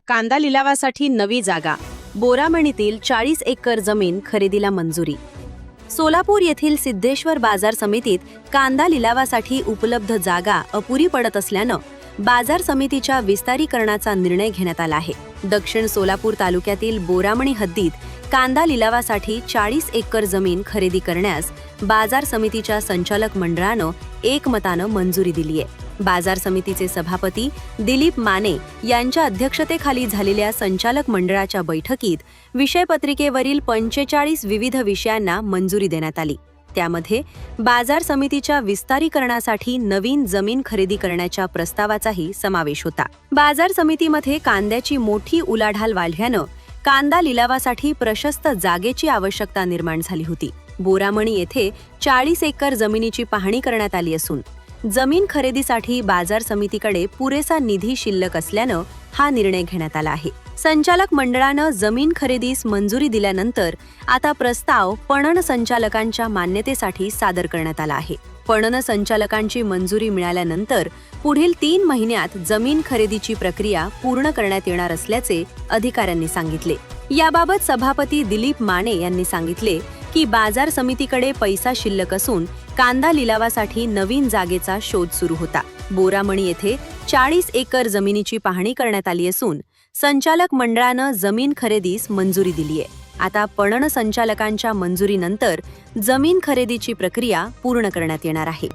कांदा लिलावासाठी नवी जागा. बोरामणीतील 40 एकर जमीन खरेदीला मंजुरी. सोलापूर येथील सिद्धेश्वर बाजार समितीत कांदा लिलावासाठी उपलब्ध जागा अपुरी पडत असल्यानं बाजार समितीच्या विस्तारीकरणाचा निर्णय घेण्यात आला आहे. दक्षिण सोलापूर तालुक्यातील बोरामणी हद्दीत कांदा लिलावासाठी 40 एकर जमीन खरेदी करण्यास बाजार समितीच्या संचालक मंडळानं एकमतानं मंजुरी दिली आहे. बाजार समितीचे सभापती दिलीप माने यांच्या अध्यक्षतेखाली झालेल्या संचालक मंडळाच्या बैठकीत विषयपत्रिकेवरील 45 विविध विषयांना मंजुरी देण्यात आली. त्यामध्ये बाजार समितीच्या विस्तारीकरणासाठी नवीन जमीन खरेदी करण्याच्या प्रस्तावाचाही समावेश होता. बाजार समितीमध्ये कांद्याची मोठी उलाढाल वाढल्यानं कांदा लिलावासाठी प्रशस्त जागेची आवश्यकता निर्माण झाली होती. बोरामणी येथे 40 एकर जमिनीची पाहणी करण्यात आली असून जमीन खरेदीसाठी बाजार समितीकडे पुरेसा निधी शिल्लक असल्यानं हा निर्णय घेण्यात आला आहे. संचालक मंडळानं जमीन खरेदीस मंजुरी दिल्यानंतर आता प्रस्ताव पणन संचालकांच्या मान्यतेसाठी सादर करण्यात आला आहे. पणन संचालकांची मंजुरी मिळाल्यानंतर पुढील 3 महिन्यात जमीन खरेदीची प्रक्रिया पूर्ण करण्यात येणार असल्याचे अधिकाऱ्यांनी सांगितले. याबाबत सभापती दिलीप माने यांनी सांगितले की बाजार समितीकडे पैसा शिल्लक असून कांदा लिलावासाठी नवीन जागेचा शोध सुरू होता. बोरामणी येथे 40 एकर जमिनीची पाहणी करण्यात आली असून संचालक मंडळानं जमीन खरेदीस मंजुरी दिली आहे. आता पणन संचालकांच्या मंजुरीनंतर जमीन खरेदीची प्रक्रिया पूर्ण करण्यात येणार आहे.